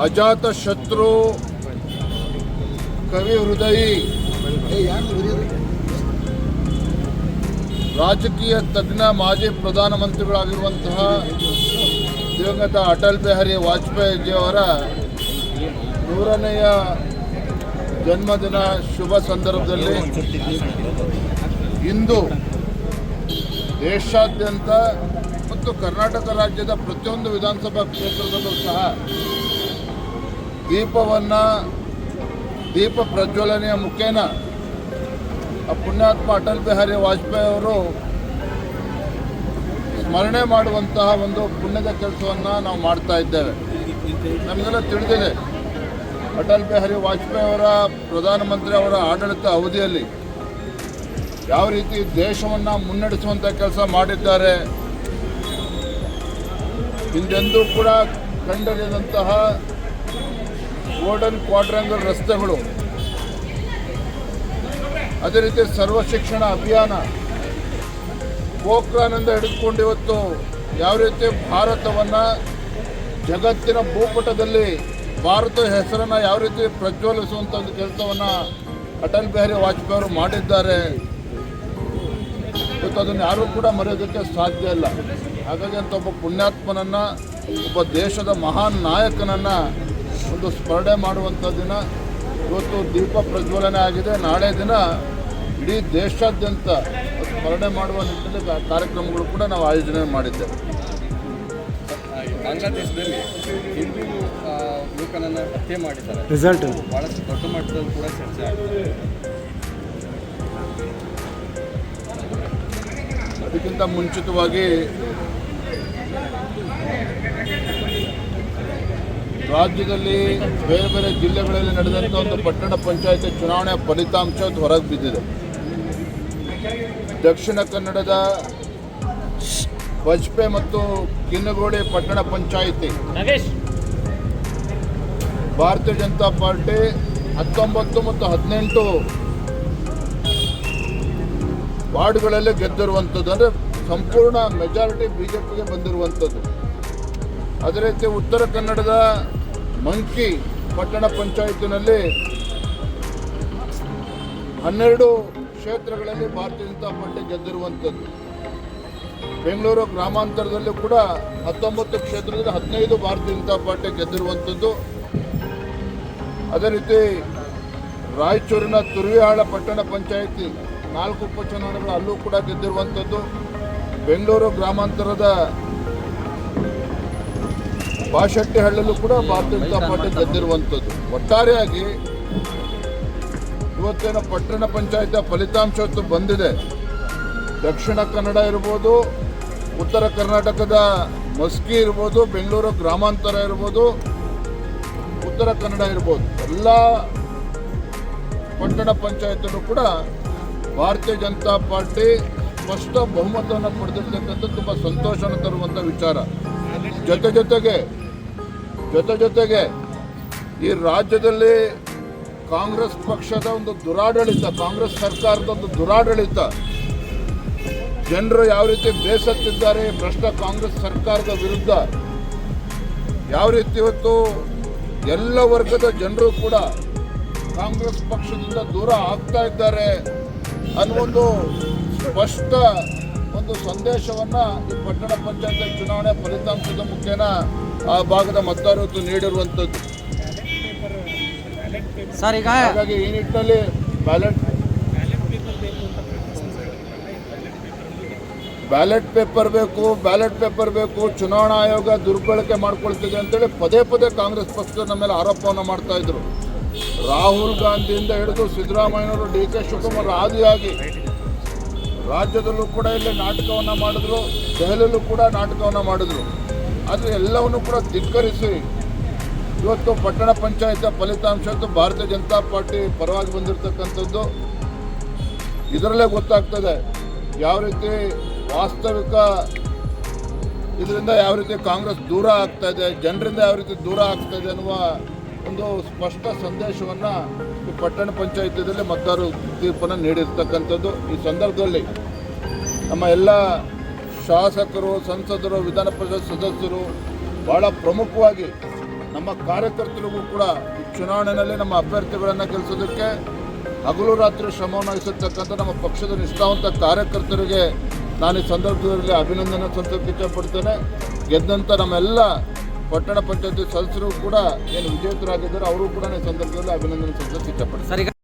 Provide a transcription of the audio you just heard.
ಅಜಾತ ಶತ್ರು ಕವಿ ಹೃದಯಿ ರಾಜಕೀಯ ತಜ್ಞ ಮಾಜಿ ಪ್ರಧಾನಮಂತ್ರಿಗಳಾಗಿರುವಂತಹ ದಿವಂಗತ ಅಟಲ್ ಬಿಹಾರಿ ವಾಜಪೇಯಿಜಿಯವರ 100ನೇಯ ಜನ್ಮದಿನ ಶುಭ ಸಂದರ್ಭದಲ್ಲಿ ಇಂದು ದೇಶಾದ್ಯಂತ ಮತ್ತು ಕರ್ನಾಟಕ ರಾಜ್ಯದ ಪ್ರತಿಯೊಂದು ವಿಧಾನಸಭಾ ಕ್ಷೇತ್ರದಲ್ಲೂ ಸಹ ದೀಪ ಪ್ರಜ್ವಲನೆಯ ಮುಖೇನ ಪುಣ್ಯಾತ್ಮ ಅಟಲ್ ಬಿಹಾರಿ ವಾಜಪೇಯಿ ಅವರು ಸ್ಮರಣೆ ಮಾಡುವಂತಹ ಒಂದು ಪುಣ್ಯದ ಕೆಲಸವನ್ನು ನಾವು ಮಾಡ್ತಾ ಇದ್ದೇವೆ. ನಮಗೆಲ್ಲ ತಿಳಿದಿದೆ, ಅಟಲ್ ಬಿಹಾರಿ ವಾಜಪೇಯಿ ಅವರ ಪ್ರಧಾನಮಂತ್ರಿ ಅವರ ಆಡಳಿತ ಅವಧಿಯಲ್ಲಿ ಯಾವ ರೀತಿ ದೇಶವನ್ನು ಮುನ್ನಡೆಸುವಂಥ ಕೆಲಸ ಮಾಡಿದ್ದಾರೆ. ಹಿಂದೆಂದೂ ಕೂಡ ಕಂಡರಿಯದಂತಹ ಗೋಲ್ಡನ್ ಕ್ವಾಡ್ರ್ಯಾಂಗಲ್ ರಸ್ತೆಗಳು, ಅದೇ ರೀತಿ ಸರ್ವ ಶಿಕ್ಷಣ ಅಭಿಯಾನ, ಪೋಖ್ರಾನ್ನಿಂದ ಹಿಡಿದುಕೊಂಡು ಇವತ್ತು ಯಾವ ರೀತಿ ಭಾರತವನ್ನು ಜಗತ್ತಿನ ಭೂಪಟದಲ್ಲಿ ಭಾರತ ಹೆಸರನ್ನು ಯಾವ ರೀತಿ ಪ್ರಜ್ವಲಿಸುವಂಥ ಒಂದು ಕೆಲಸವನ್ನು ಅಟಲ್ ಬಿಹಾರಿ ವಾಜಪೇಯಿ ಅವರು ಮಾಡಿದ್ದಾರೆ. ಇವತ್ತು ಅದನ್ನು ಯಾರೂ ಕೂಡ ಮರೆಯೋದಕ್ಕೆ ಸಾಧ್ಯ ಇಲ್ಲ. ಹಾಗಾಗಿ ಅಂತ ಒಬ್ಬ ಪುಣ್ಯಾತ್ಮನನ್ನು, ಒಬ್ಬ ದೇಶದ ಮಹಾನ್ ನಾಯಕನನ್ನು ಒಂದು ಸ್ಮರಣೆ ಮಾಡುವಂಥ ದಿನ ಇವತ್ತು. ದೀಪ ಪ್ರಜ್ವಲನೆ ಆಗಿದೆ. ನಾಳೆ ದಿನ ಇಡೀ ದೇಶಾದ್ಯಂತ ಸ್ಮರಣೆ ಮಾಡುವ ನಿಟ್ಟಿನಲ್ಲಿ ಕಾರ್ಯಕ್ರಮಗಳು ಕೂಡ ನಾವು ಆಯೋಜನೆ ಮಾಡಿದ್ದೇವೆ. ಬಾಂಗ್ಲಾದೇಶದಲ್ಲಿ ಹಿಂದೂ ಯುವಕನನ್ನು ಹತ್ಯೆ ಮಾಡಿದ್ದಾರೆ. ರಿಸಲ್ಟ್ ಭಾಳಷ್ಟು ದೊಡ್ಡ ಮಟ್ಟದಲ್ಲಿ ಕೂಡ ಚರ್ಚೆ ಆಗ್ತದೆ. ಅದಕ್ಕಿಂತ ಮುಂಚಿತವಾಗಿ ರಾಜ್ಯದಲ್ಲಿ ಬೇರೆ ಬೇರೆ ಜಿಲ್ಲೆಗಳಲ್ಲಿ ನಡೆದಂಥ ಒಂದು ಪಟ್ಟಣ ಪಂಚಾಯತಿ ಚುನಾವಣೆ ಫಲಿತಾಂಶ ಹೊರಗೆ ಬಿದ್ದಿದೆ. ದಕ್ಷಿಣ ಕನ್ನಡದ ಬಜ್ಪೆ ಮತ್ತು ಕಿನ್ನಗೋಡಿ ಪಟ್ಟಣ ಪಂಚಾಯಿತಿ ಭಾರತೀಯ ಜನತಾ ಪಾರ್ಟಿ 19 ಮತ್ತು 18 ವಾರ್ಡ್ಗಳಲ್ಲಿ ಗೆದ್ದಿರುವಂಥದ್ದು, ಅಂದರೆ ಸಂಪೂರ್ಣ ಮೆಜಾರಿಟಿ ಬಿಜೆಪಿಗೆ ಬಂದಿರುವಂಥದ್ದು. ಅದೇ ರೀತಿ ಉತ್ತರ ಕನ್ನಡದ ಮಂಕಿ ಪಟ್ಟಣ ಪಂಚಾಯತಿನಲ್ಲಿ 12 ಕ್ಷೇತ್ರಗಳಲ್ಲಿ ಭಾರತೀಯ ಜನತಾ ಪಾರ್ಟಿ ಗೆದ್ದಿರುವಂಥದ್ದು. ಬೆಂಗಳೂರು ಗ್ರಾಮಾಂತರದಲ್ಲೂ ಕೂಡ 19 ಕ್ಷೇತ್ರದಲ್ಲಿ 15 ಭಾರತೀಯ ಜನತಾ ಪಾರ್ಟಿ ಗೆದ್ದಿರುವಂಥದ್ದು. ಅದೇ ರೀತಿ ರಾಯಚೂರಿನ ತುರ್ವಿಹಾಳ ಪಟ್ಟಣ ಪಂಚಾಯಿತಿ 4 ಉಪಚುನಾವಣೆಗಳು ಅಲ್ಲೂ ಕೂಡ ಗೆದ್ದಿರುವಂಥದ್ದು. ಬೆಂಗಳೂರು ಗ್ರಾಮಾಂತರದ ಬಾಶೆಟ್ಟಿಹಳ್ಳಲ್ಲೂ ಕೂಡ ಭಾರತೀಯ ಜನತಾ ಪಾರ್ಟಿ ಗೆದ್ದಿರುವಂಥದ್ದು. ಒಟ್ಟಾರೆಯಾಗಿ ಇವತ್ತೇನು ಪಟ್ಟಣ ಪಂಚಾಯತ್ ಫಲಿತಾಂಶ ಬಂದಿದೆ. ದಕ್ಷಿಣ ಕನ್ನಡ ಇರ್ಬೋದು, ಉತ್ತರ ಕರ್ನಾಟಕದ ಮಸ್ಕಿ ಇರ್ಬೋದು, ಬೆಂಗಳೂರು ಗ್ರಾಮಾಂತರ ಇರ್ಬೋದು, ಉತ್ತರ ಕನ್ನಡ ಇರ್ಬೋದು, ಎಲ್ಲ ಪಟ್ಟಣ ಪಂಚಾಯತಲ್ಲೂ ಕೂಡ ಭಾರತೀಯ ಜನತಾ ಪಾರ್ಟಿ ಸ್ಪಷ್ಟ ಬಹುಮತವನ್ನು ಪಡೆದಿರ್ತಕ್ಕಂಥ ತುಂಬ ಸಂತೋಷವನ್ನು ತರುವಂಥ ವಿಚಾರ. ಜೊತೆಗೆ ಈ ರಾಜ್ಯದಲ್ಲಿ ಕಾಂಗ್ರೆಸ್ ಪಕ್ಷದ ಒಂದು ದುರಾಡಳಿತ, ಕಾಂಗ್ರೆಸ್ ಸರ್ಕಾರದ ಒಂದು ದುರಾಡಳಿತ, ಜನರು ಯಾವ ರೀತಿ ಬೇಸತ್ತಿದ್ದಾರೆ ಭ್ರಷ್ಟ ಕಾಂಗ್ರೆಸ್ ಸರ್ಕಾರದ ವಿರುದ್ಧ, ಯಾವ ರೀತಿ ಇವತ್ತು ಎಲ್ಲ ವರ್ಗದ ಜನರು ಕೂಡ ಕಾಂಗ್ರೆಸ್ ಪಕ್ಷದಿಂದ ದೂರ ಆಗ್ತಾ ಇದ್ದಾರೆ ಅನ್ನುವೊಂದು ಸ್ಪಷ್ಟ ಒಂದು ಸಂದೇಶವನ್ನು ಈ ಪಟ್ಟಣ ಪಂಚಾಯತ್ ಚುನಾವಣೆ ಫಲಿತಾಂಶದ ಮುಖೇನ ಆ ಭಾಗದ ಮತದಾರರು ನೀಡಿರುವಂಥದ್ದು. ಹಾಗಾಗಿ ಈ ನಿಟ್ಟಿನಲ್ಲಿ ಬ್ಯಾಲೆಟ್ ಪೇಪರ್ ಬೇಕು, ಚುನಾವಣಾ ಆಯೋಗ ದುರ್ಬಳಕೆ ಮಾಡ್ಕೊಳ್ತಿದೆ ಅಂತೇಳಿ ಪದೇ ಕಾಂಗ್ರೆಸ್ ಪಕ್ಷದ ನಮ್ಮ ಮೇಲೆ ಆರೋಪವನ್ನು ಮಾಡ್ತಾ ಇದ್ರು. ರಾಹುಲ್ ಗಾಂಧಿಯಿಂದ ಹಿಡಿದು ಸಿದ್ದರಾಮಯ್ಯನವರು, DK ಶಿವಕುಮಾರ್ ಆದಿಯಾಗಿ ರಾಜ್ಯದಲ್ಲೂ ಕೂಡ ಇಲ್ಲಿ ನಾಟಕವನ್ನು ಮಾಡಿದ್ರು, ದೆಹಲಿಯಲ್ಲೂ ಕೂಡ ನಾಟಕವನ್ನು ಮಾಡಿದ್ರು. ಆದರೆ ಎಲ್ಲವನ್ನೂ ಕೂಡ ಧಿಕ್ಕರಿಸಿ ಇವತ್ತು ಪಟ್ಟಣ ಪಂಚಾಯತ್ ಫಲಿತಾಂಶ ಭಾರತೀಯ ಜನತಾ ಪಾರ್ಟಿ ಪರವಾಗಿ ಬಂದಿರತಕ್ಕಂಥದ್ದು. ಇದರಲ್ಲೇ ಗೊತ್ತಾಗ್ತದೆ ಯಾವ ರೀತಿ ವಾಸ್ತವಿಕ ಇದರಿಂದ ಯಾವ ರೀತಿ ಕಾಂಗ್ರೆಸ್ ದೂರ ಆಗ್ತಾ ಇದೆ, ಜನರಿಂದ ಯಾವ ರೀತಿ ದೂರ ಆಗ್ತಾ ಇದೆ ಅನ್ನುವ ಒಂದು ಸ್ಪಷ್ಟ ಸಂದೇಶವನ್ನು ಈ ಪಟ್ಟಣ ಪಂಚಾಯತಿಯಲ್ಲಿ ಮತದಾರರು ತೀರ್ಪನ್ನು ನೀಡಿರ್ತಕ್ಕಂಥದ್ದು. ಈ ಸಂದರ್ಭದಲ್ಲಿ ನಮ್ಮ ಎಲ್ಲ ಶಾಸಕರು, ಸಂಸದರು, ವಿಧಾನ ಪರಿಷತ್ ಸದಸ್ಯರು ಭಾಳ ಪ್ರಮುಖವಾಗಿ ನಮ್ಮ ಕಾರ್ಯಕರ್ತರಿಗೂ ಕೂಡ ಈ ಚುನಾವಣೆಯಲ್ಲಿ ನಮ್ಮ ಅಭ್ಯರ್ಥಿಗಳನ್ನು ಗೆಲ್ಲಿಸೋದಕ್ಕೆ ಹಗಲು ರಾತ್ರಿ ಶ್ರಮವನ್ನು ವಹಿಸಿರ್ತಕ್ಕಂಥ ನಮ್ಮ ಪಕ್ಷದ ನಿಷ್ಠಾವಂತ ಕಾರ್ಯಕರ್ತರಿಗೆ ನಾನು ಈ ಸಂದರ್ಭದಲ್ಲಿ ಅಭಿನಂದನೆ ಸಲ್ಲಿಸೋಕೆ ಇಚ್ಛಪಡ್ತೇನೆ. ಗೆದ್ದಂಥ ನಮ್ಮೆಲ್ಲ ಪಟ್ಟಣ ಪಂಚಾಯತಿ ಸದಸ್ಯರು ಕೂಡ ಏನು ವಿಜೇತರಾಗಿದ್ದಾರೆ ಅವರು ಕೂಡ ಈ ಸಂದರ್ಭದಲ್ಲಿ ಅಭಿನಂದನೆ ಸಲ್ಲಿಸೋಕೆ ಇಚ್ಛಪಡ್ತೇನೆ.